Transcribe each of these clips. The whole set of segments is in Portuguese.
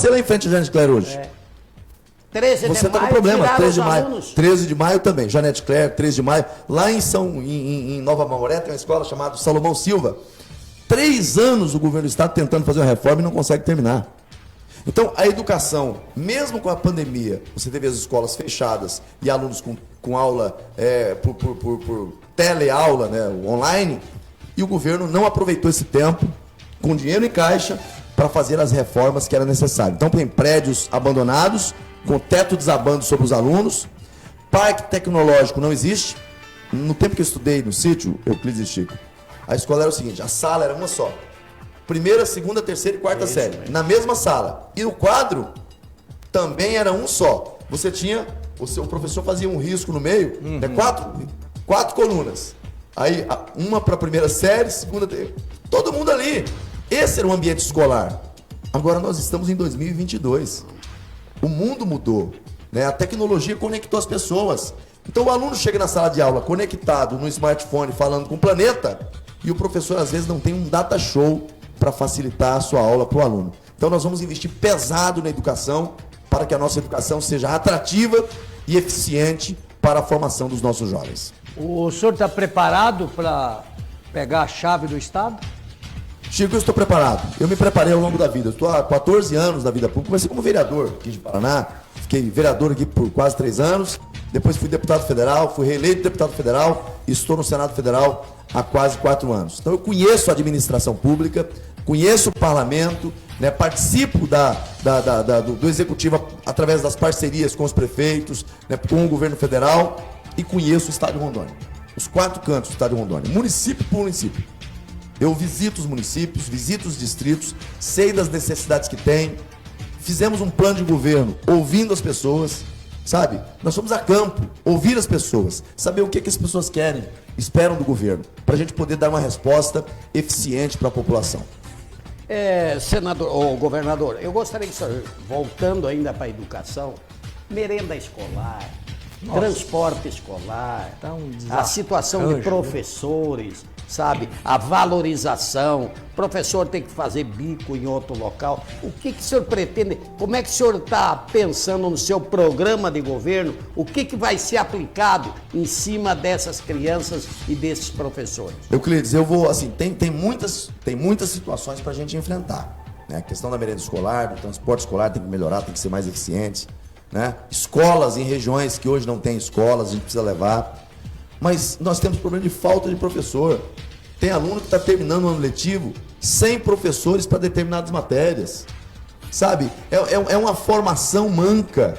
Você lá em frente a Janete Claire hoje. 13 Você de está com maio, problema, tiraram 13 de os maio. alunos. 13 de maio também, Janete Claire, 13 de maio. Lá em Nova Mamoré tem uma escola chamada Salomão Silva. 3 anos o governo do estado tentando fazer uma reforma e não consegue terminar. Então, a educação, mesmo com a pandemia, você teve as escolas fechadas e alunos com aula por teleaula, né, online, e o governo não aproveitou esse tempo, com dinheiro em caixa, para fazer as reformas que era necessário. Então, tem prédios abandonados, com teto desabando sobre os alunos, parque tecnológico não existe. No tempo que eu estudei no sítio, Euclides e Chico, a escola era o seguinte, a sala era uma só. Primeira, segunda, terceira e quarta série, na mesma sala. E o quadro também era um só. Você tinha, o professor fazia um risco no meio, né, quatro colunas. Aí, uma para a primeira série, segunda, todo mundo ali. Esse era o ambiente escolar. Agora nós estamos em 2022. O mundo mudou, né? A tecnologia conectou as pessoas. Então o aluno chega na sala de aula conectado no smartphone, falando com o planeta, e o professor às vezes não tem um data show para facilitar a sua aula para o aluno. Então nós vamos investir pesado na educação para que a nossa educação seja atrativa e eficiente para a formação dos nossos jovens. O senhor está preparado para pegar a chave do Estado? Chico, eu estou preparado. Eu me preparei ao longo da vida. Eu estou há 14 anos na vida pública. Comecei como vereador aqui de Paraná. Fiquei vereador aqui por quase 3 anos. Depois fui deputado federal, fui reeleito deputado federal e estou no Senado Federal há quase 4 anos. Então eu conheço a administração pública, conheço o parlamento, né, participo do executivo através das parcerias com os prefeitos, né, com o governo federal, e conheço o estado de Rondônia. Os 4 cantos do estado de Rondônia, município por município. Eu visito os municípios, visito os distritos, sei das necessidades que tem. Fizemos um plano de governo ouvindo as pessoas, sabe? Nós fomos a campo, ouvir as pessoas, saber o que as pessoas querem, esperam do governo, para a gente poder dar uma resposta eficiente para a população. Senador, ou governador, eu gostaria que o senhor, voltando ainda para a educação, merenda escolar, transporte escolar, a situação de professores, sabe, a valorização, o professor tem que fazer bico em outro local. O que o senhor pretende, como é que o senhor está pensando no seu programa de governo, o que vai ser aplicado em cima dessas crianças e desses professores? Euclides, eu vou, assim, tem muitas situações para a gente enfrentar, né? A questão da merenda escolar, do transporte escolar tem que melhorar, tem que ser mais eficiente, né? Escolas em regiões que hoje não tem escolas, a gente precisa levar. Mas nós temos problema de falta de professor. Tem aluno que está terminando o ano letivo sem professores para determinadas matérias. Sabe? É uma formação manca.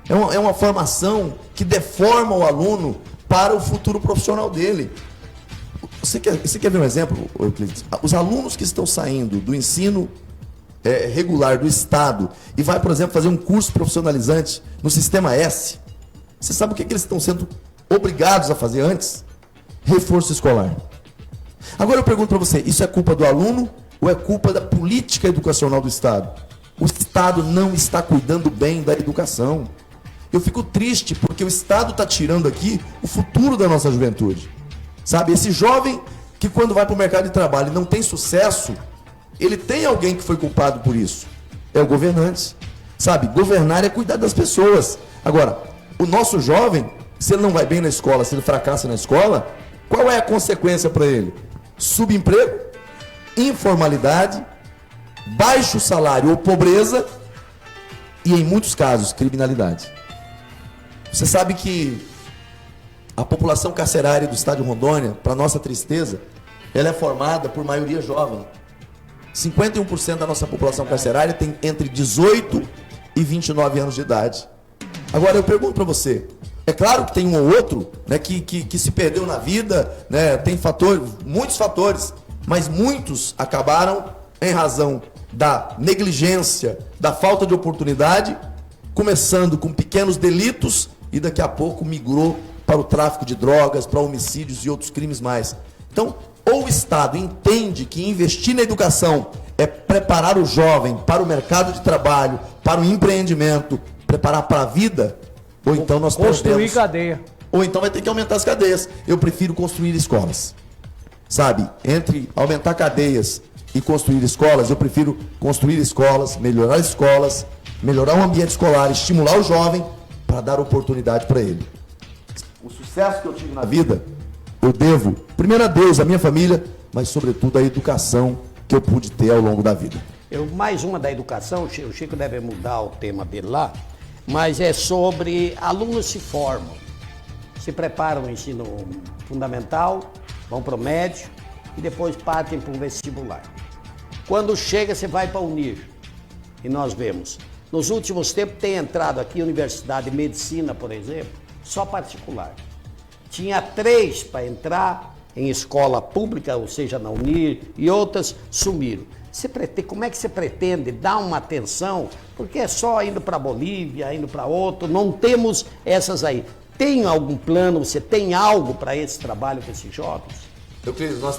É uma formação que deforma o aluno para o futuro profissional dele. Você quer ver um exemplo, Euclides? Os alunos que estão saindo do ensino regular do Estado e vai, por exemplo, fazer um curso profissionalizante no Sistema S, você sabe o que eles estão sendo obrigados a fazer antes? Reforço escolar. Agora eu pergunto para você, isso é culpa do aluno ou é culpa da política educacional do Estado? O Estado não está cuidando bem da educação. Eu fico triste porque o Estado está tirando aqui o futuro da nossa juventude. Sabe, esse jovem que quando vai para o mercado de trabalho e não tem sucesso, ele tem alguém que foi culpado por isso. É o governante. Sabe, governar é cuidar das pessoas. Agora, o nosso jovem, se ele não vai bem na escola, se ele fracassa na escola, qual é a consequência para ele? Subemprego, informalidade, baixo salário ou pobreza e, em muitos casos, criminalidade. Você sabe que a população carcerária do estado de Rondônia, para nossa tristeza, ela é formada por maioria jovem. 51% da nossa população carcerária tem entre 18 e 29 anos de idade. Agora eu pergunto para você, é claro que tem um ou outro, né, que se perdeu na vida, né, tem muitos fatores, mas muitos acabaram em razão da negligência, da falta de oportunidade, começando com pequenos delitos e daqui a pouco migrou para o tráfico de drogas, para homicídios e outros crimes mais. Então, ou o Estado entende que investir na educação é preparar o jovem para o mercado de trabalho, para o empreendimento, preparar para a vida, ou então nós construir cadeia. Ou então vai ter que aumentar as cadeias. Eu prefiro construir escolas. Sabe, entre aumentar cadeias e construir escolas, eu prefiro construir escolas, melhorar o ambiente escolar, estimular o jovem para dar oportunidade para ele. O sucesso que eu tive na vida, eu devo, primeiro a Deus, a minha família, mas sobretudo a educação que eu pude ter ao longo da vida. Mais uma da educação, o Chico deve mudar o tema dele lá, mas é sobre alunos se formam, se preparam no ensino fundamental, vão para o médio e depois partem para o vestibular. Quando chega, você vai para a Unir. E nós vemos, nos últimos tempos tem entrado aqui a Universidade de Medicina, por exemplo, só particular. Tinha 3 para entrar em escola pública, ou seja, na Unir, e outras sumiram. Como é que você pretende dar uma atenção? Porque é só indo para a Bolívia, indo para outro, não temos essas aí. Tem algum plano, você tem algo para esse trabalho com esses jovens? Euclides, nós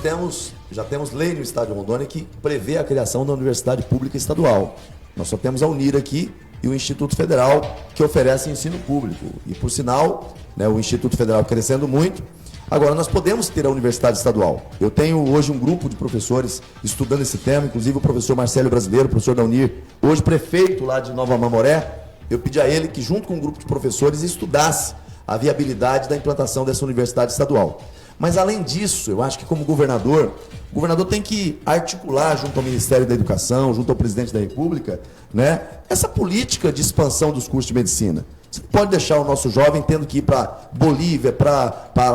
já temos lei no estado de Rondônia que prevê a criação da Universidade Pública Estadual. Nós só temos a Unir aqui e o Instituto Federal que oferece ensino público. E por sinal, né, o Instituto Federal crescendo muito. Agora, nós podemos ter a Universidade Estadual. Eu tenho hoje um grupo de professores estudando esse tema, inclusive o professor Marcelo Brasileiro, professor da Unir, hoje prefeito lá de Nova Mamoré. Eu pedi a ele que, junto com um grupo de professores, estudasse a viabilidade da implantação dessa Universidade Estadual. Mas, além disso, eu acho que como governador, o governador tem que articular junto ao Ministério da Educação, junto ao presidente da República, né, essa política de expansão dos cursos de medicina. Você não pode deixar o nosso jovem tendo que ir para Bolívia, para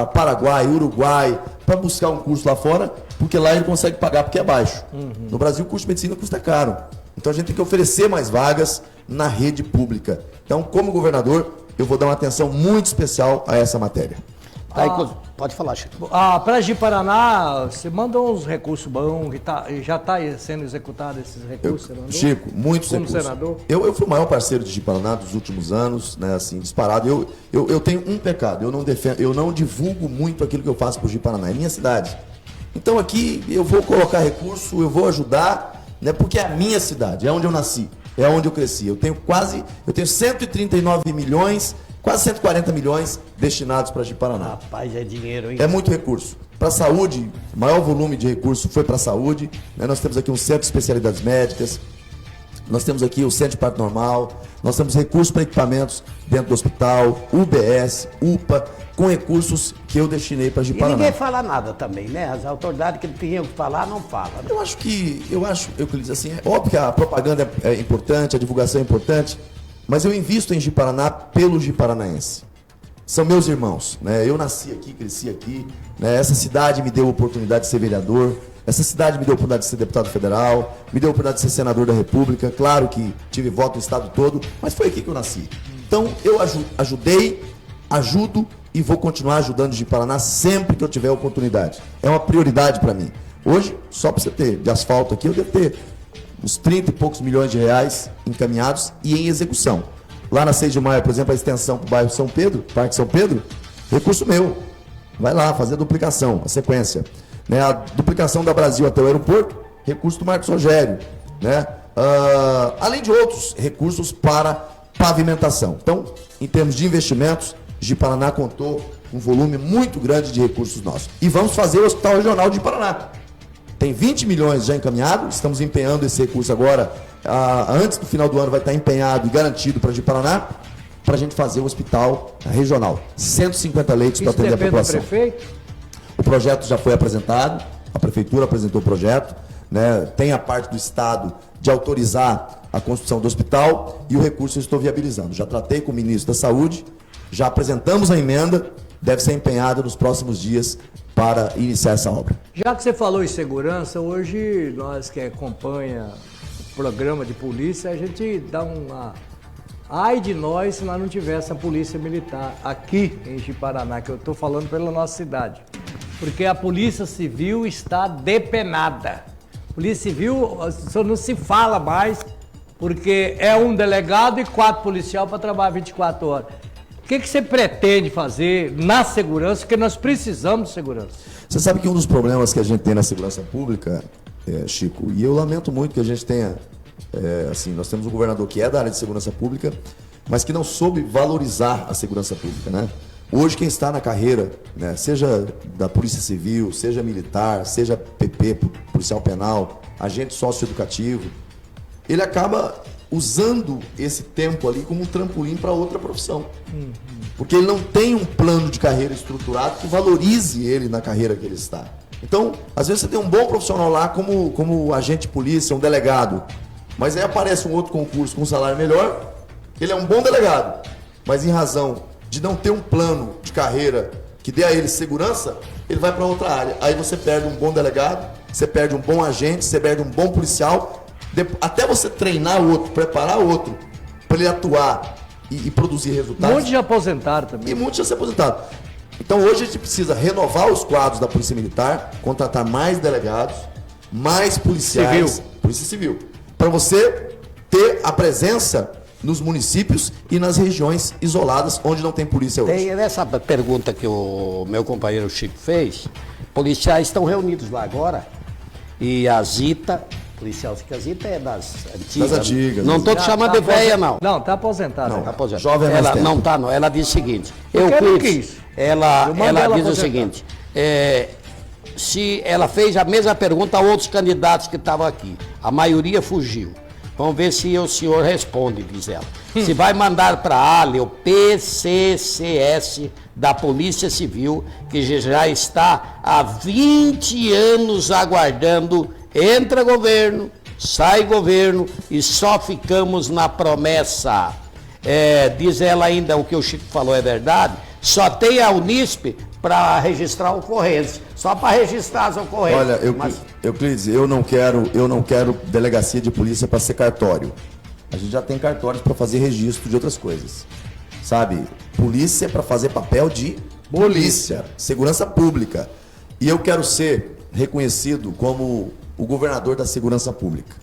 Paraguai, Uruguai, para buscar um curso lá fora, porque lá ele consegue pagar porque é baixo. No Brasil, o curso de medicina custa caro. Então, a gente tem que oferecer mais vagas na rede pública. Então, como governador, eu vou dar uma atenção muito especial a essa matéria. Pode falar, Chico. Para Ji-Paraná, você mandou uns recursos bons, já está sendo executado esses recursos, senador? Chico, muitos como recursos. Senador? Eu fui o maior parceiro de Ji-Paraná dos últimos anos, né, assim, disparado. Eu tenho um pecado, eu não divulgo muito aquilo que eu faço por Ji-Paraná, é minha cidade. Então aqui eu vou colocar recurso, eu vou ajudar, né, porque é a minha cidade, é onde eu nasci, é onde eu cresci. Eu tenho 139 milhões, quase 140 milhões destinados para Ji-Paraná. Rapaz, é dinheiro, hein? É muito recurso. Para a saúde, o maior volume de recurso foi para a saúde. Né? Nós temos aqui um centro de especialidades médicas, nós temos aqui o centro de parto normal, nós temos recursos para equipamentos dentro do hospital, UBS, UPA, com recursos que eu destinei para Ji-Paraná. E ninguém fala nada também, né? As autoridades que tinham que falar, não falam. Né? Eu acho, Euclides, assim, é óbvio que a propaganda é importante, a divulgação é importante, mas eu invisto em Ji-Paraná pelo Ji-Paranaense. São meus irmãos, né? Eu nasci aqui, cresci aqui, né? Essa cidade me deu a oportunidade de ser vereador, essa cidade me deu a oportunidade de ser deputado federal, me deu a oportunidade de ser senador da República, claro que tive voto no estado todo, mas foi aqui que eu nasci. Então eu ajudo e vou continuar ajudando Ji-Paraná sempre que eu tiver oportunidade. É uma prioridade para mim. Hoje, só para você ter de asfalto aqui, eu devo ter uns 30 e poucos milhões de reais encaminhados e em execução. Lá na 6 de maio, por exemplo, a extensão para o bairro São Pedro, Parque São Pedro, recurso meu. Vai lá, fazer a duplicação, a sequência. Né? A duplicação da Brasil até o aeroporto, recurso do Marcos Rogério. Né? Além de outros recursos para pavimentação. Então, em termos de investimentos, Ji-Paraná contou um volume muito grande de recursos nossos. E vamos fazer o Hospital Regional de Ji-Paraná. Tem 20 milhões já encaminhados, estamos empenhando esse recurso agora, antes do final do ano vai estar empenhado e garantido para Ji-Paraná, para a gente fazer o hospital regional. 150 leitos para atender a população. Do prefeito? O projeto já foi apresentado, a prefeitura apresentou o projeto, né? Tem a parte do Estado de autorizar a construção do hospital e o recurso eu estou viabilizando. Já tratei com o ministro da Saúde, já apresentamos a emenda, deve ser empenhada nos próximos dias para iniciar essa obra. Já que você falou em segurança, hoje nós que acompanha o programa de polícia, a gente dá uma... Ai de nós se nós não tivéssemos a polícia militar aqui em Ji-Paraná, que eu estou falando pela nossa cidade. Porque a polícia civil está depenada. Polícia civil só não se fala mais, porque é um delegado e 4 policiais para trabalhar 24 horas. O que você pretende fazer na segurança? Porque nós precisamos de segurança. Você sabe que um dos problemas que a gente tem na segurança pública, Chico, e eu lamento muito que a gente tenha, nós temos um governador que é da área de segurança pública, mas que não soube valorizar a segurança pública, né? Hoje quem está na carreira, né, seja da Polícia Civil, seja militar, seja PP, policial penal, agente socioeducativo, ele acaba usando esse tempo ali como um trampolim para outra profissão. Porque ele não tem um plano de carreira estruturado que valorize ele na carreira que ele está. Então, às vezes você tem um bom profissional lá como agente de polícia, um delegado, mas aí aparece um outro concurso com um salário melhor, ele é um bom delegado, mas em razão de não ter um plano de carreira que dê a ele segurança, ele vai para outra área. Aí você perde um bom delegado, você perde um bom agente, você perde um bom policial, até você treinar o outro, preparar o outro para ele atuar e produzir resultados. Muitos já aposentaram também. E muitos já se aposentaram. Então hoje a gente precisa renovar os quadros da Polícia Militar, contratar mais delegados, mais policiais, Civil. Polícia Civil, para você ter a presença nos municípios e nas regiões isoladas onde não tem polícia hoje. Tem essa pergunta que o meu companheiro Chico fez, policiais estão reunidos lá agora, e a Zita, policial que a Zita é das antigas. Das antigas. Não estou te chamando de velha, não. Não, está aposentada. Não. Tá aposentada. Jovem há mais ela tempo. não está, não. Ela diz o seguinte. Porque não Euclides, quis. ela Eu mandei ela diz o aposentar. seguinte. Se ela fez a mesma pergunta a outros candidatos que estavam aqui. A maioria fugiu. Vamos ver se o senhor responde, diz ela. Se vai mandar para a ALE, o PCCS da Polícia Civil, que já está há 20 anos aguardando, entra governo, sai governo e só ficamos na promessa. Diz ela ainda, o que o Chico falou é verdade, só tem a Unisp para registrar ocorrências, só para registrar as ocorrências. Olha, Euclides, eu não quero delegacia de polícia para ser cartório. A gente já tem cartórios para fazer registro de outras coisas. Sabe? Polícia é para fazer papel de polícia, segurança pública. E eu quero ser reconhecido como o governador da segurança pública.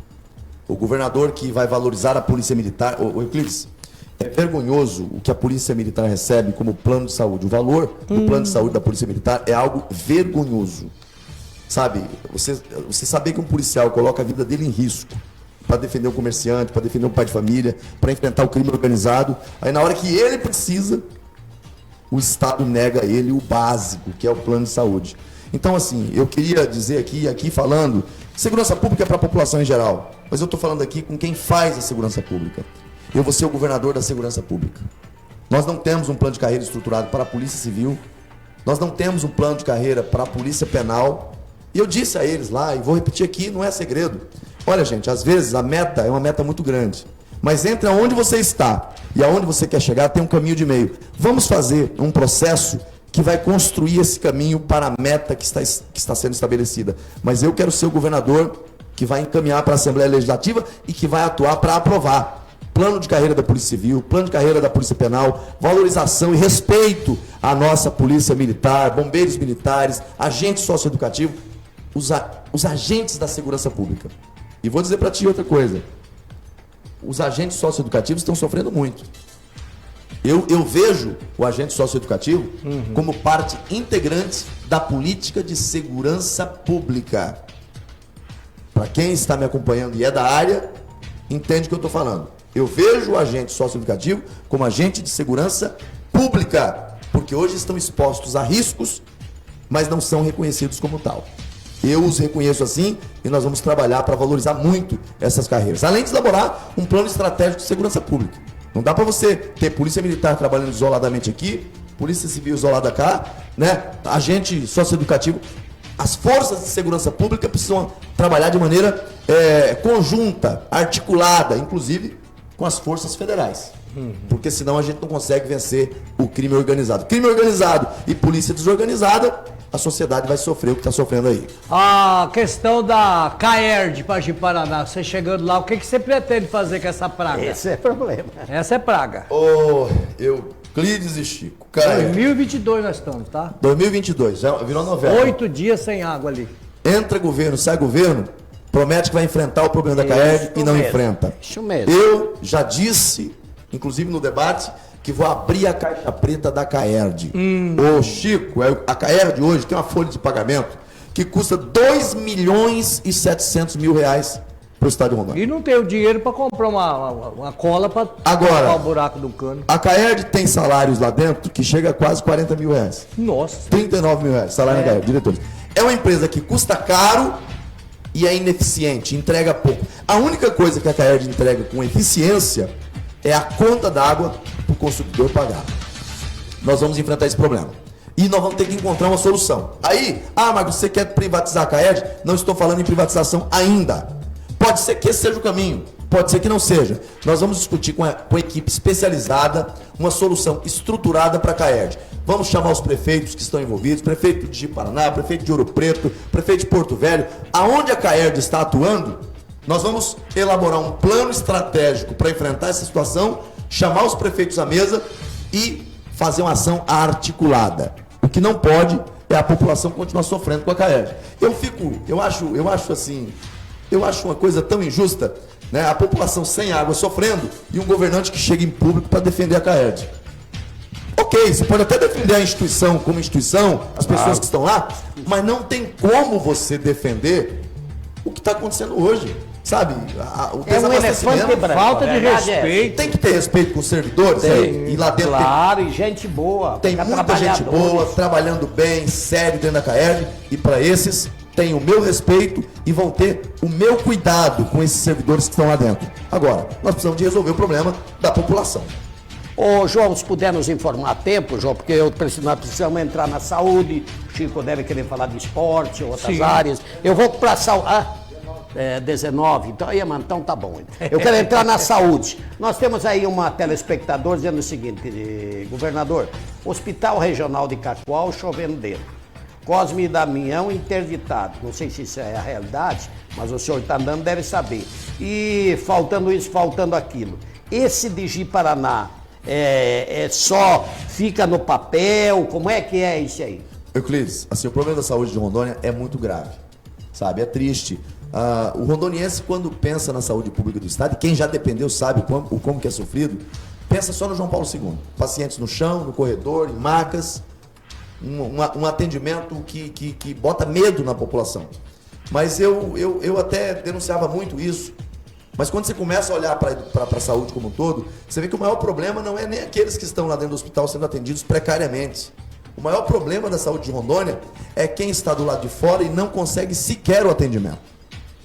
O governador que vai valorizar a polícia militar. Ô, Euclides, é vergonhoso o que a polícia militar recebe como plano de saúde. O valor do plano de saúde da polícia militar é algo vergonhoso. Sabe, você saber que um policial coloca a vida dele em risco para defender um comerciante, para defender um pai de família, para enfrentar o crime organizado, aí na hora que ele precisa, o Estado nega a ele o básico, que é o plano de saúde. Então, assim, eu queria dizer aqui falando, segurança pública é para a população em geral, mas eu estou falando aqui com quem faz a segurança pública. Eu vou ser o governador da segurança pública. Nós não temos um plano de carreira estruturado para a Polícia Civil, nós não temos um plano de carreira para a Polícia Penal, e eu disse a eles lá, e vou repetir aqui, não é segredo. Olha, gente, às vezes a meta é uma meta muito grande, mas entre aonde você está e aonde você quer chegar tem um caminho de meio. Vamos fazer um processo que vai construir esse caminho para a meta que está sendo estabelecida. Mas eu quero ser o governador que vai encaminhar para a Assembleia Legislativa e que vai atuar para aprovar plano de carreira da Polícia Civil, plano de carreira da Polícia Penal, valorização e respeito à nossa Polícia Militar, bombeiros militares, agentes socioeducativos, os agentes da segurança pública. E vou dizer para ti outra coisa. Os agentes socioeducativos estão sofrendo muito. Eu vejo o agente socioeducativo como parte integrante da política de segurança pública. Para quem está me acompanhando e é da área, entende o que eu estou falando. Eu vejo o agente socioeducativo como agente de segurança pública, porque hoje estão expostos a riscos, mas não são reconhecidos como tal. Eu os reconheço assim e nós vamos trabalhar para valorizar muito essas carreiras. Além de elaborar um plano estratégico de segurança pública. Não dá para você ter polícia militar trabalhando isoladamente aqui, polícia civil isolada cá, né? Agente socioeducativo. As forças de segurança pública precisam trabalhar de maneira conjunta, articulada, inclusive com as forças federais. Porque senão a gente não consegue vencer o crime organizado. Crime organizado e polícia desorganizada, a sociedade vai sofrer o que está sofrendo aí. A questão da CAERD para Ji-Paraná, você chegando lá, o que você pretende fazer com essa praga? Esse é problema. Essa é praga. Euclides e Chico. Cara, 2022 nós estamos, tá? 2022, já virou novela. 8 dias sem água ali. Entra governo, sai governo, promete que vai enfrentar o problema da CAERD e não mesmo. enfrenta. Isso mesmo. Eu já disse, inclusive no debate, que vou abrir a caixa preta da CAERD. Ô Chico, a CAERD hoje tem uma folha de pagamento que custa 2.700.000 reais para o Estado de Rondônia. E não tem o dinheiro para comprar uma cola para Agora, o buraco do cano. A CAERD tem salários lá dentro que chega a quase 40 mil reais. Nossa. 39 mil reais, salário da CAERD, diretores. É uma empresa que custa caro e é ineficiente, entrega pouco. A única coisa que a Caerd entrega com eficiência é a conta d'água para o consumidor pagar. Nós vamos enfrentar esse problema. E nós vamos ter que encontrar uma solução. Aí, Marcos, você quer privatizar a Caerd? Não estou falando em privatização ainda. Pode ser que esse seja o caminho, pode ser que não seja. Nós vamos discutir com a equipe especializada uma solução estruturada para a Caerd. Vamos chamar os prefeitos que estão envolvidos, prefeito de Paraná, prefeito de Ouro Preto, prefeito de Porto Velho. Aonde a Caerd está atuando, nós vamos elaborar um plano estratégico para enfrentar essa situação, chamar os prefeitos à mesa e fazer uma ação articulada. O que não pode é a população continuar sofrendo com a Caerd. Eu acho uma coisa tão injusta, né? A população sem água sofrendo e um governante que chega em público para defender a Caerd. Ok, você pode até defender a instituição como instituição, as pessoas que estão lá, mas não tem como você defender o que está acontecendo hoje. Sabe? O elefante branco. Falta de respeito. Tem que ter respeito com os servidores. Tem, e lá dentro claro, e gente boa. tem muita gente boa, trabalhando bem, sério dentro da Caerd. E para esses, tem o meu respeito e vão ter o meu cuidado com esses servidores que estão lá dentro. Agora, nós precisamos de resolver o problema da população. Ô, João, se puder nos informar a tempo, João, porque nós precisamos entrar na saúde, o Chico deve querer falar de esporte, outras áreas. Eu vou para a saúde. 19, então tá bom. Eu quero entrar na saúde. Nós temos aí uma telespectador dizendo o seguinte, governador, Hospital Regional de Cacoal chovendo dentro. Cosme e Damião interditado. Não sei se isso é a realidade, mas o senhor está andando, deve saber. E faltando isso, faltando aquilo. Esse de Ji-Paraná só fica no papel? Como é que é isso aí? Euclides, assim, o problema da saúde de Rondônia é muito grave, sabe? É triste. O rondoniense, quando pensa na saúde pública do estado, e quem já dependeu sabe como que é sofrido, pensa só no João Paulo II. Pacientes no chão, no corredor, em macas, um atendimento que bota medo na população. Mas eu até denunciava muito isso. Mas quando você começa a olhar para a saúde como um todo, você vê que o maior problema não é nem aqueles que estão lá dentro do hospital sendo atendidos precariamente. O maior problema da saúde de Rondônia é quem está do lado de fora e não consegue sequer o atendimento.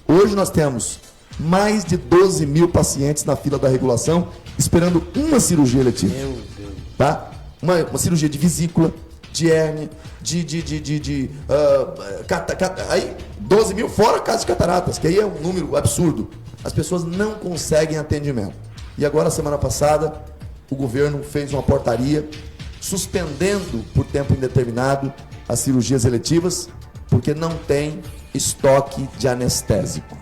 Hoje nós temos mais de 12 mil pacientes na fila da regulação esperando uma cirurgia eletiva. Meu Deus. Tá? Uma cirurgia de vesícula, de hérnia, aí 12 mil fora casos de cataratas, que aí é um número absurdo. As pessoas não conseguem atendimento. E agora, semana passada, o governo fez uma portaria suspendendo por tempo indeterminado as cirurgias eletivas, porque não tem estoque de anestésico.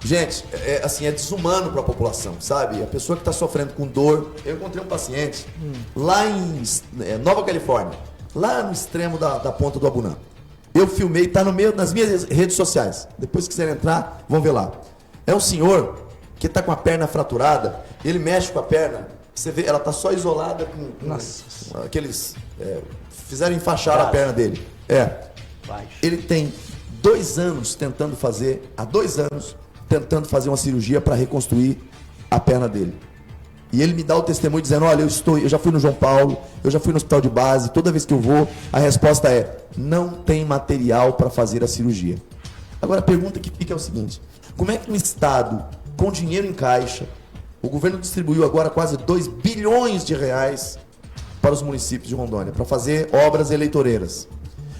Gente, é desumano para a população, sabe? A pessoa que está sofrendo com dor. Eu encontrei um paciente lá em Nova Califórnia, lá no extremo da ponta do Abunã. Eu filmei, está nas minhas redes sociais. Depois, se quiserem entrar, vão ver lá. É um senhor que está com a perna fraturada, ele mexe com a perna, você vê, ela está só isolada com aqueles... fizeram enfaixar a perna dele. Ele tem 2 anos tentando fazer uma cirurgia para reconstruir a perna dele. E ele me dá o testemunho dizendo, olha, eu já fui no João Paulo, eu já fui no hospital de base, toda vez que eu vou, a resposta é, não tem material para fazer a cirurgia. Agora a pergunta que fica é o seguinte, como é que um estado com dinheiro em caixa, o governo distribuiu agora quase 2 bilhões de reais para os municípios de Rondônia, para fazer obras eleitoreiras.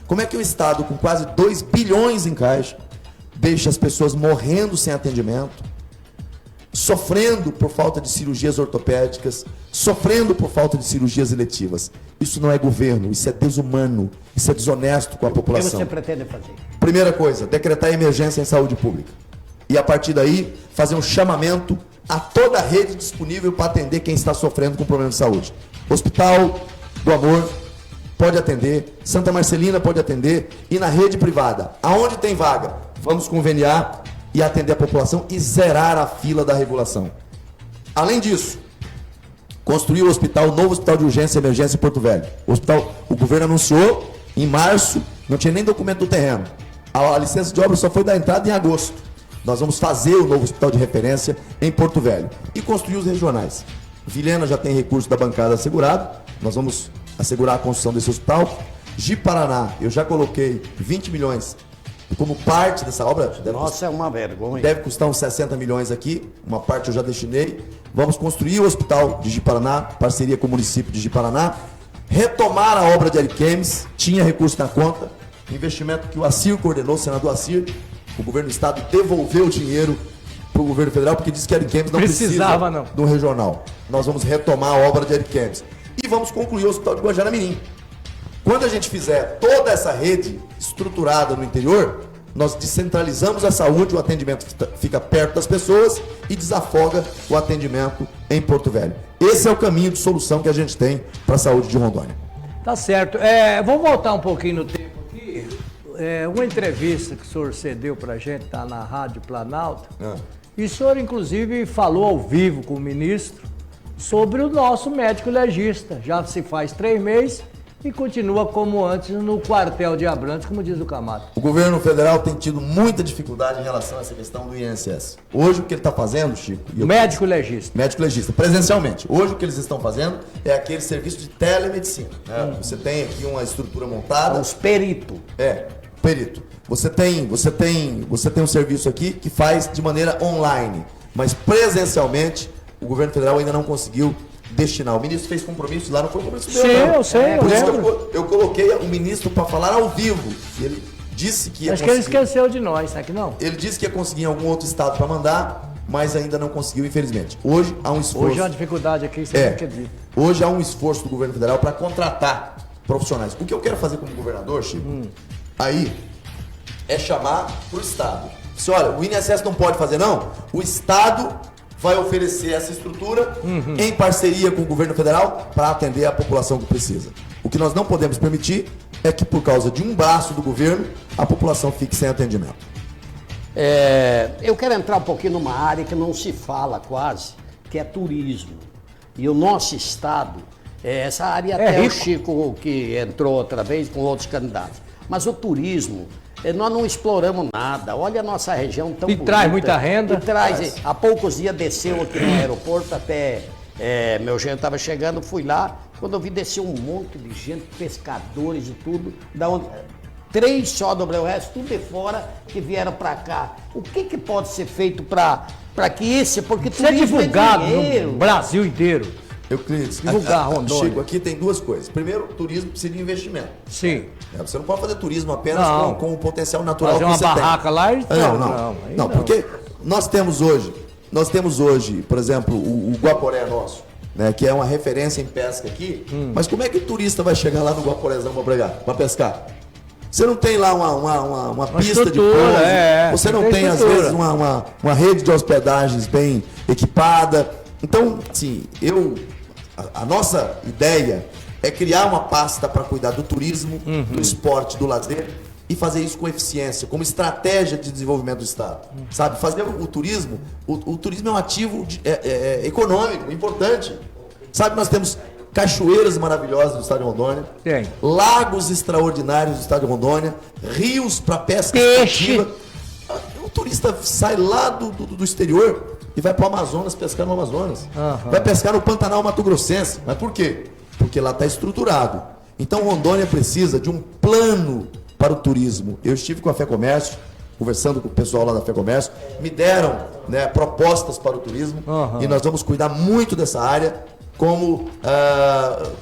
Como é que um estado com quase 2 bilhões em caixa deixa as pessoas morrendo sem atendimento, sofrendo por falta de cirurgias ortopédicas, sofrendo por falta de cirurgias eletivas? Isso não é governo, isso é desumano, isso é desonesto com a população. O que você pretende fazer? Primeira coisa, decretar emergência em saúde pública. E a partir daí, fazer um chamamento a toda a rede disponível para atender quem está sofrendo com problema de saúde. Hospital do Amor pode atender, Santa Marcelina pode atender, e na rede privada, aonde tem vaga, vamos conveniar e atender a população e zerar a fila da regulação. Além disso, construir o novo hospital de urgência e emergência em Porto Velho. O governo anunciou em março, não tinha nem documento do terreno. A licença de obra só foi dar entrada em agosto. Nós vamos fazer o novo hospital de referência em Porto Velho e construir os regionais. Vilhena já tem recurso da bancada assegurado, nós vamos assegurar a construção desse hospital. Ji-Paraná, eu já coloquei 20 milhões como parte dessa obra. Nossa, é uma vergonha. Deve custar uns 60 milhões aqui, uma parte eu já destinei. Vamos construir o hospital de Ji-Paraná, parceria com o município de Ji-Paraná, retomar a obra de Ariquemes, tinha recurso na conta, investimento que o Assir coordenou, o senador Assir, o governo do estado devolveu o dinheiro para o governo federal, porque disse que Ariquemes não precisava do regional. Nós vamos retomar a obra de Ariquemes. E vamos concluir o hospital de Guajará-Mirim. Quando a gente fizer toda essa rede estruturada no interior, nós descentralizamos a saúde, o atendimento fica perto das pessoas e desafoga o atendimento em Porto Velho. Esse é o caminho de solução que a gente tem para a saúde de Rondônia. Tá certo. Vamos voltar um pouquinho no tempo aqui. Uma entrevista que o senhor cedeu para a gente, está na Rádio Planalto, e o senhor, inclusive, falou ao vivo com o ministro sobre o nosso médico legista. Já se faz 3 meses e continua como antes no quartel de Abrantes, como diz o Camato. O governo federal tem tido muita dificuldade em relação a essa questão do INSS. Hoje o que ele está fazendo, Chico... Médico legista. Médico legista, presencialmente. Hoje o que eles estão fazendo é aquele serviço de telemedicina. Né? Você tem aqui uma estrutura montada... Os peritos. Perito. Você tem um serviço aqui que faz de maneira online, mas presencialmente o governo federal ainda não conseguiu destinar. O ministro fez compromisso lá, não foi um compromisso meu, não. Eu sei, Por isso que eu coloquei o ministro para falar ao vivo. Ele disse que ia Acho que ele esqueceu de nós, sabe que não? Ele disse que ia conseguir em algum outro estado para mandar, mas ainda não conseguiu, infelizmente. Hoje há um esforço... Hoje há uma dificuldade aqui, você não acredita. Hoje há um esforço do governo federal para contratar profissionais. O que eu quero fazer como governador, Chico, aí é chamar para o estado. Se olha, o INSS não pode fazer não, o estado vai oferecer essa estrutura em parceria com o governo federal para atender a população que precisa. O que nós não podemos permitir é que, por causa de um braço do governo, a população fique sem atendimento. Eu quero entrar um pouquinho numa área que não se fala quase, que é turismo. E o nosso estado, essa área até rico. O Chico que entrou outra vez com outros candidatos. Mas o turismo, nós não exploramos nada. Olha a nossa região tão bonita. E traz muita renda. E traz. Há poucos dias desceu aqui no aeroporto, até meu genro estava chegando, fui lá. Quando eu vi descer um monte de gente, pescadores e tudo, da onde 3 só do Brasil, o resto tudo de fora que vieram para cá. O que pode ser feito para que porque isso é divulgado no Brasil inteiro. Divulgar Rondônia. Chico, aqui tem 2 coisas. Primeiro, turismo precisa de investimento. Sim. Você não pode fazer turismo apenas com o potencial natural fazer que você tem. Fazer uma barraca lá e... Não, porque nós temos hoje, por exemplo, o Guaporé nosso, né, que é uma referência em pesca aqui, mas como é que o turista vai chegar lá no Guaporézão para pescar? Você não tem lá uma pista de pouso, você não tem, às vezes, uma rede de hospedagens bem equipada. Então, assim, a nossa ideia é criar uma pasta para cuidar do turismo, do esporte, do lazer e fazer isso com eficiência, como estratégia de desenvolvimento do Estado. Sabe, fazer o turismo é um ativo econômico importante. Sabe, nós temos cachoeiras maravilhosas do estado de Rondônia, lagos extraordinários do estado de Rondônia, rios para pesca esportiva. O turista sai lá do exterior e vai para o Amazonas pescar no Amazonas. Vai pescar no Pantanal Mato Grossense. Mas por quê? Porque lá está estruturado. Então Rondônia precisa de um plano para o turismo. Eu estive com a FEComércio, conversando com o pessoal lá da FEComércio, me deram, né, propostas para o turismo e nós vamos cuidar muito dessa área, como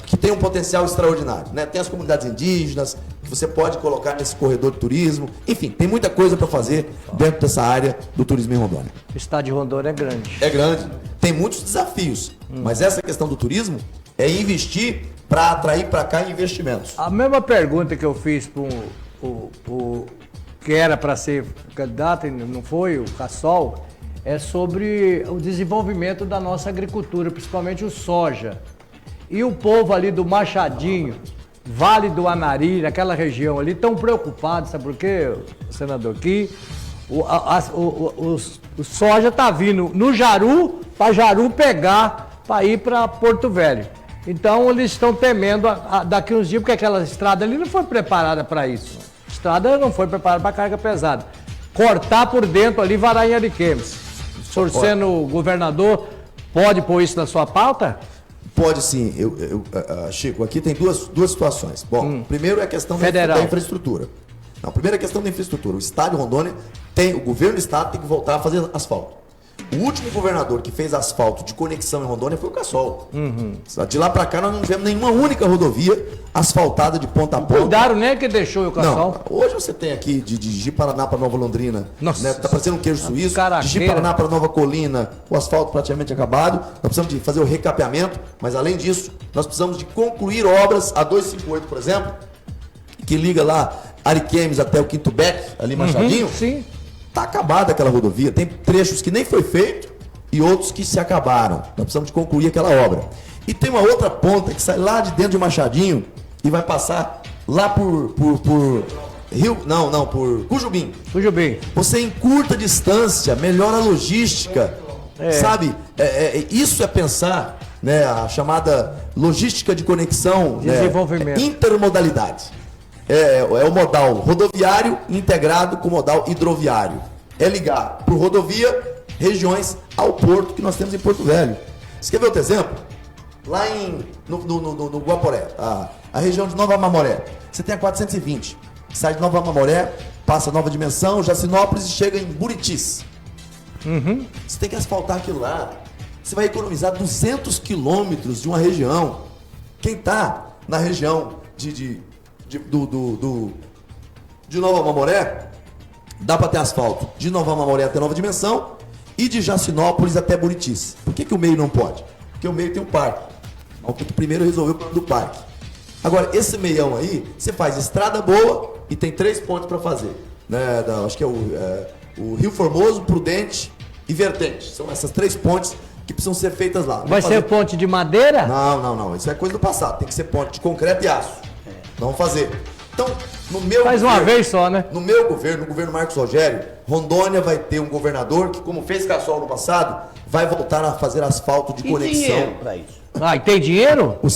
que tem um potencial extraordinário, né? Tem as comunidades indígenas que você pode colocar nesse corredor de turismo. Enfim, tem muita coisa para fazer dentro dessa área do turismo em Rondônia. O estado de Rondônia é grande. É grande, tem muitos desafios, mas essa questão do turismo é investir para atrair para cá investimentos. A mesma pergunta que eu fiz para o que era para ser candidato, e não foi, o Cassol, é sobre o desenvolvimento da nossa agricultura, principalmente o soja. E o povo ali do Machadinho, Vale do Anari, naquela região ali, tão preocupado, sabe por quê, senador? Que o soja está vindo no Jaru, para Jaru pegar, para ir para Porto Velho. Então eles estão temendo daqui uns dias, porque aquela estrada ali não foi preparada para isso. A estrada não foi preparada para carga pesada. Cortar por dentro ali, varar em Ariquemes. O senhor sendo governador, pode pôr isso na sua pauta? Pode sim. Chico, aqui tem duas situações. Bom, primeiro é a questão da infraestrutura. Não, primeira questão da infraestrutura. O Estado de Rondônia o governo do Estado tem que voltar a fazer asfalto. O último governador que fez asfalto de conexão em Rondônia foi o Cassol. De lá para cá nós não tivemos nenhuma única rodovia asfaltada de ponta a ponta. Cuidaram, né, que deixou o Cassol. Não, hoje você tem aqui de Ji-Paraná para Nova Londrina, nossa, né, tá parecendo um queijo suíço. Caraqueira. De Ji-Paraná para Nova Colina, o asfalto praticamente acabado. Nós precisamos de fazer o recapeamento, mas além disso, nós precisamos de concluir obras, a 258, por exemplo, que liga lá Ariquemes até o Quinto Beck, ali Machadinho. Sim. Está acabada aquela rodovia, tem trechos que nem foi feito e outros que se acabaram. Nós precisamos de concluir aquela obra. E tem uma outra ponta que sai lá de dentro de Machadinho e vai passar lá por Rio, por Cujubim. Cujubim. Você em curta distância, melhora a logística, sabe? Isso é pensar, né, a chamada logística de conexão, desenvolvimento, né, intermodalidade. É o modal rodoviário integrado com o modal hidroviário. É ligar por rodovia regiões ao porto que nós temos em Porto Velho. Você quer ver outro exemplo? Lá no Guaporé, a região de Nova Mamoré. Você tem a 420. Sai de Nova Mamoré, passa Nova Dimensão, Jacinópolis e chega em Buritis. Você tem que asfaltar aquilo lá. Você vai economizar 200 quilômetros de uma região. Quem está na região de Nova Mamoré, dá para ter asfalto de Nova Mamoré até Nova Dimensão e de Jacinópolis até Buritis. Por que o meio não pode? Porque o meio tem um parque. Então tem que primeiro resolver o problema do parque. Agora, esse meião aí, você faz estrada boa e tem 3 pontos para fazer. Né? Acho que é o Rio Formoso, Prudente e Vertente. São essas 3 pontes que precisam ser feitas lá. Vai ser ponte de madeira? Não. Isso é coisa do passado. Tem que ser ponte de concreto e aço. Vamos fazer. Então, no meu Faz governo, uma vez só, né? No meu governo, no governo Marcos Rogério, Rondônia vai ter um governador que, como fez Cassol no passado, vai voltar a fazer asfalto de conexão. Dinheiro para isso. E tem dinheiro? O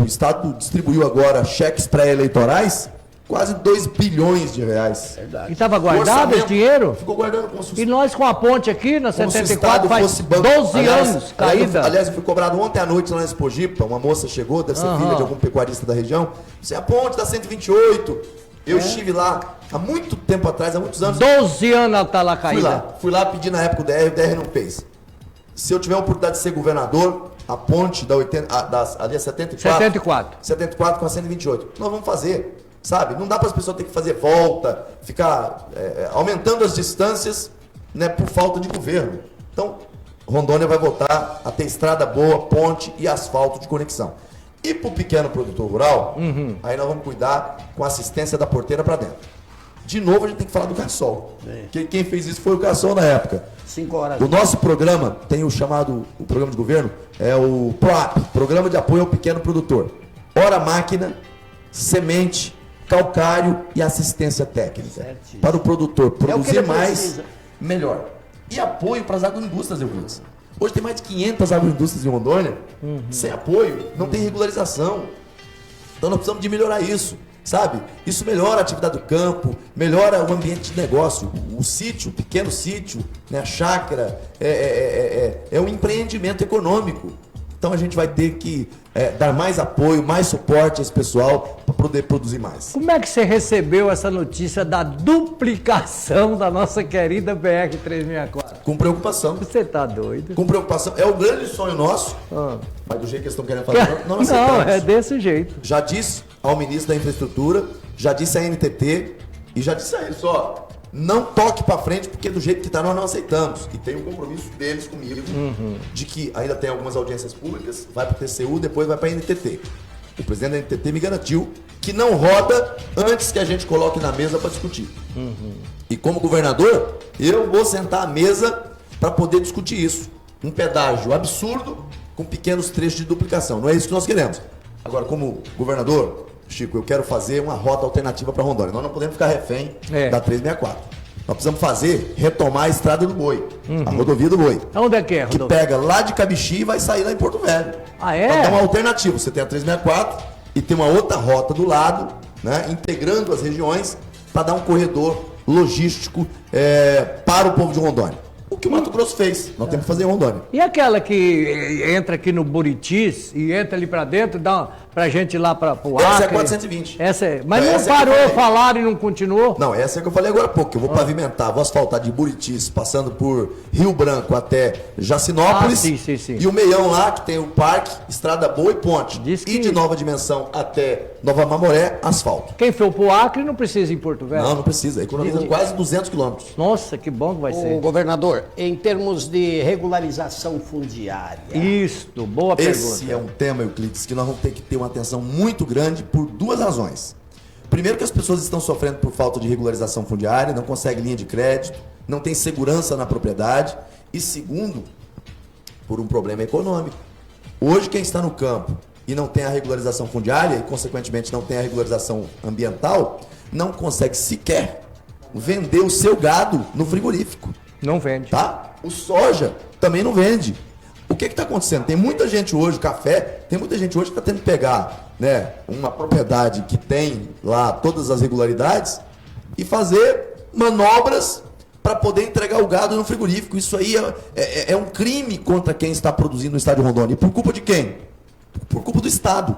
Estado distribuiu agora cheques pré-eleitorais, quase 2 bilhões de reais. Verdade. E estava guardado esse dinheiro? Ficou guardando como se E nós com a ponte aqui, na 74, faz 12 anos caída. Aliás, eu fui cobrado ontem à noite lá na Expogipa, uma moça chegou, deve ser filha de algum pecuarista da região. Você é a ponte da 128. Eu estive lá há muito tempo atrás, há muitos anos. 12 anos ela tá lá caída. Fui lá pedir na época o DR não fez. Se eu tiver a oportunidade de ser governador, a ponte da 74 com a 128, nós vamos fazer. Sabe? Não dá para as pessoas terem que fazer volta, ficar aumentando as distâncias, né, por falta de governo. Então, Rondônia vai voltar a ter estrada boa, ponte e asfalto de conexão. E para o pequeno produtor rural, aí nós vamos cuidar com a assistência da porteira para dentro. De novo, a gente tem que falar do Cassol. Quem fez isso foi o Cassol na época. 5 horas. O nosso programa tem o programa de governo, é o PROAP, Programa de Apoio ao Pequeno Produtor. Hora máquina, semente, calcário e assistência técnica. Certíssimo. Para o produtor produzir mais, melhor. E apoio para as agroindústrias, Euclides. Hoje tem mais de 500 agroindústrias em Rondônia. Sem apoio, não tem regularização. Então nós precisamos de melhorar isso, sabe? Isso melhora a atividade do campo, melhora o ambiente de negócio. O sítio, o pequeno sítio, né, a chácara, é um empreendimento econômico. Então a gente vai ter que dar mais apoio, mais suporte a esse pessoal para poder produzir mais. Como é que você recebeu essa notícia da duplicação da nossa querida BR-364? Com preocupação. Você tá doido? Com preocupação. É o grande sonho nosso, mas do jeito que eles estão querendo fazer, não aceitamos. Não, é desse jeito. Já disse ao ministro da Infraestrutura, já disse à NTT e já disse a eles, não toque para frente, porque do jeito que está nós não aceitamos. E tem um compromisso deles comigo, de que ainda tem algumas audiências públicas, vai para o TCU, depois vai para a NTT. O presidente da NTT me garantiu que não roda antes que a gente coloque na mesa para discutir. E como governador, eu vou sentar à mesa para poder discutir isso. Um pedágio absurdo com pequenos trechos de duplicação. Não é isso que nós queremos. Agora, como governador, Chico, eu quero fazer uma rota alternativa para Rondônia. Nós não podemos ficar refém da 364. Nós precisamos retomar a estrada do Boi, a rodovia do Boi. Onde é que é? Que pega lá de Cabixi e vai sair lá em Porto Velho. Ah, é? Então dá uma alternativa. Você tem a 364 e tem uma outra rota do lado, né, integrando as regiões para dar um corredor logístico para o povo de Rondônia. o que o Mato Grosso fez. Nós temos que fazer em Rondônia. E aquela que entra aqui no Buritis e entra ali pra dentro, dá pra gente ir lá pro Acre? Essa é a 420. Essa é. Mas Essa não é que eu parou, falei. falaram e não continuou? Não, essa é que eu falei agora há pouco. Eu vou pavimentar, vou asfaltar de Buritis, passando por Rio Branco até Jacinópolis. Ah, sim. E o meião lá, que tem o parque, estrada boa e ponte. Diz que- E de Nova Dimensão até Nova Mamoré, asfalto. Quem for pro Acre não precisa ir em Porto Velho? Não precisa. Economiza quase 200 quilômetros. Nossa, que bom que vai Ô, ser. governador, em termos de regularização fundiária, Isto, boa Esse pergunta. é um tema, Euclides, que nós vamos ter que ter uma atenção muito grande por duas razões. Primeiro, que as pessoas estão sofrendo por falta de regularização fundiária, não conseguem linha de crédito, não tem segurança na propriedade. E segundo, por um problema econômico. Hoje, quem está no campo e não tem a regularização fundiária e, consequentemente, não tem a regularização ambiental, não consegue sequer vender o seu gado no frigorífico. Não vende. Tá? O soja também não vende. O que está acontecendo? Tem muita gente hoje, café, tem muita gente hoje que está tendo que pegar, né, uma propriedade que tem lá todas as regularidades e fazer manobras para poder entregar o gado no frigorífico. Isso aí é um crime contra quem está produzindo no estado de Rondônia. E por culpa de quem? Por culpa do Estado.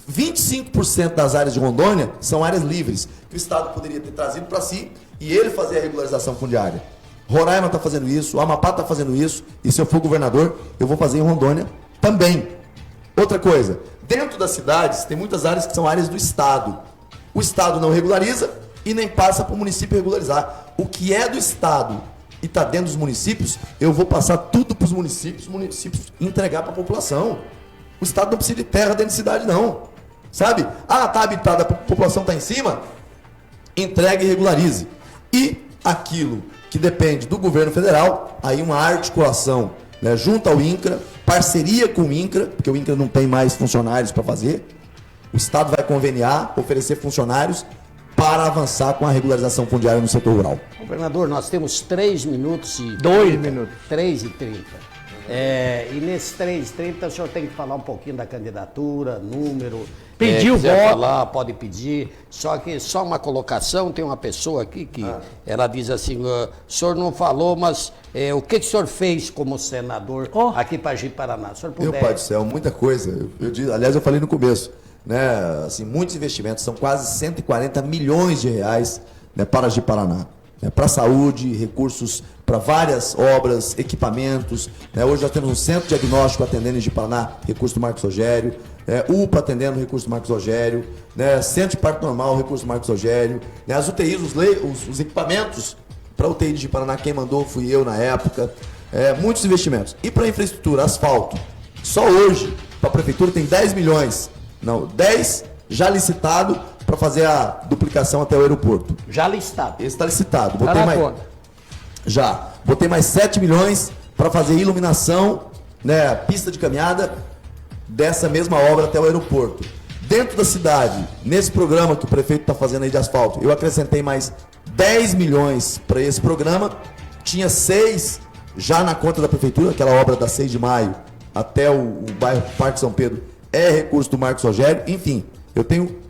25% das áreas de Rondônia são áreas livres, que o Estado poderia ter trazido para si e ele fazer a regularização fundiária. Roraima está fazendo isso, o Amapá está fazendo isso, e se eu for governador, eu vou fazer em Rondônia também. Outra coisa, dentro das cidades, tem muitas áreas que são áreas do Estado. O Estado não regulariza e nem passa para o município regularizar. O que é do Estado e está dentro dos municípios, eu vou passar tudo para os municípios entregar para a população. O Estado não precisa de terra dentro de cidade, não. Sabe? Ah, está habitada, a população está em cima, entregue e regularize. E aquilo que depende do governo federal, aí uma articulação, né, junto ao INCRA, parceria com o INCRA, porque o INCRA não tem mais funcionários para fazer. O Estado vai conveniar, oferecer funcionários para avançar com a regularização fundiária no setor rural. governador, nós temos 3 minutos e 2 minutos. 3:30. E nesses 3:30 o senhor tem que falar um pouquinho da candidatura, número. Pedir o quiser voto. falar, pode pedir. Só que só uma colocação, tem uma pessoa aqui que ela diz assim, o senhor não falou, mas o que o senhor fez como senador aqui para Ji-Paraná? O senhor Meu puder... pai do céu, muita coisa. Aliás, eu falei no começo, né? Assim, muitos investimentos, são quase 140 milhões de reais, né, para Ji-Paraná. Para a saúde, recursos para várias obras, equipamentos. Hoje nós temos um centro diagnóstico atendendo em Ji-Paraná, recurso do Marcos Rogério. UPA atendendo, recurso do Marcos Rogério. Centro de parto normal, recurso do Marcos Rogério. As UTIs, os equipamentos para UTI de Ji-Paraná, quem mandou fui eu na época. Muitos investimentos. E para infraestrutura, asfalto. Só hoje, para a prefeitura tem 10 milhões. Não, 10 já licitado para fazer a duplicação até o aeroporto. Já listado. Esse está licitado. Tá na conta. Já. Botei mais 7 milhões para fazer iluminação, né, pista de caminhada dessa mesma obra até o aeroporto. Dentro da cidade, nesse programa que o prefeito está fazendo aí de asfalto, eu acrescentei mais 10 milhões para esse programa. Tinha 6 já na conta da prefeitura, aquela obra da 6 de maio até o bairro Parque São Pedro é recurso do Marcos Rogério. Enfim, eu tenho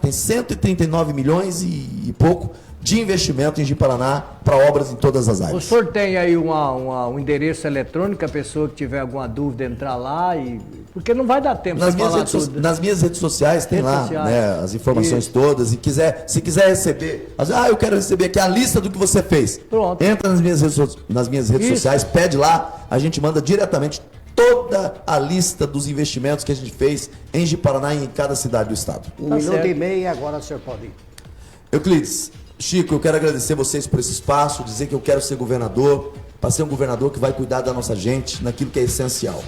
tem 139 milhões e pouco de investimento em Ji-Paraná para obras em todas as O áreas. senhor tem aí um endereço eletrônico, a pessoa que tiver alguma dúvida entrar lá, porque não vai dar tempo Nas de minhas, falar redes, tudo. nas minhas redes sociais tem Redes lá, sociais. né, as informações Isso. todas. E se quiser receber, eu quero receber aqui a lista do que você fez. Pronto. Entra nas minhas redes Isso. sociais, pede lá, a gente manda diretamente toda a lista dos investimentos que a gente fez em Ji-Paraná e em cada cidade do estado. 1 Tá minuto certo. e meio e agora o senhor pode ir. Euclides, Chico, eu quero agradecer vocês por esse espaço, dizer que eu quero ser governador, para ser um governador que vai cuidar da nossa gente naquilo que é essencial.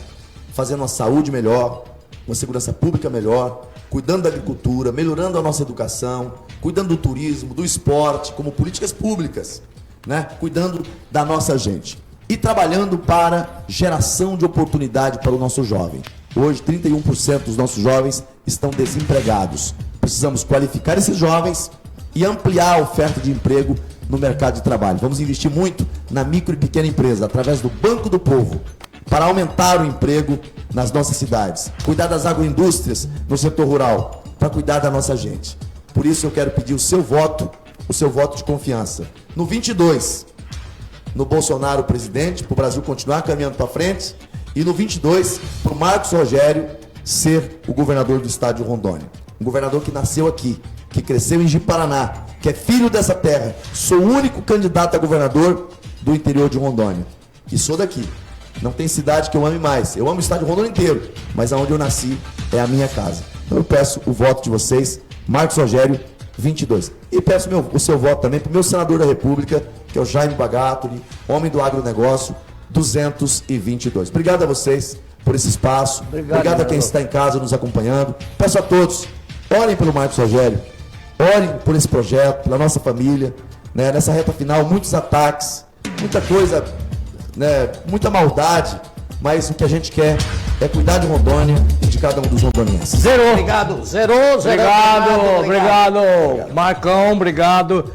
Fazendo uma saúde melhor, uma segurança pública melhor, cuidando da agricultura, melhorando a nossa educação, cuidando do turismo, do esporte, como políticas públicas, né? Cuidando da nossa gente. E trabalhando para geração de oportunidade para o nosso jovem. Hoje, 31% dos nossos jovens estão desempregados. Precisamos qualificar esses jovens e ampliar a oferta de emprego no mercado de trabalho. Vamos investir muito na micro e pequena empresa, através do Banco do Povo, para aumentar o emprego nas nossas cidades. Cuidar das agroindústrias no setor rural, para cuidar da nossa gente. Por isso eu quero pedir o seu voto de confiança. No 22, no Bolsonaro presidente, para o Brasil continuar caminhando para frente, e no 22, para o Marcos Rogério ser o governador do estado de Rondônia. Um governador que nasceu aqui, que cresceu em Ji-Paraná, que é filho dessa terra. Sou o único candidato a governador do interior de Rondônia. E sou daqui. Não tem cidade que eu ame mais. Eu amo o estado de Rondônia inteiro, mas aonde eu nasci é a minha casa. Então eu peço o voto de vocês, Marcos Rogério, 22. E peço o seu voto também para o meu senador da República, que é o Jaime Bagatoli, homem do agronegócio, 222. Obrigado a vocês por esse espaço. Obrigado a quem está em casa nos acompanhando. Peço a todos, orem pelo Marcos Rogério, orem por esse projeto, pela nossa família, né? Nessa reta final, muitos ataques, muita coisa, né? Muita maldade, mas o que a gente quer é cuidar de Rondônia e de cada um dos rondonienses. Zerou. Obrigado. Zerou. Obrigado. Marcão, obrigado.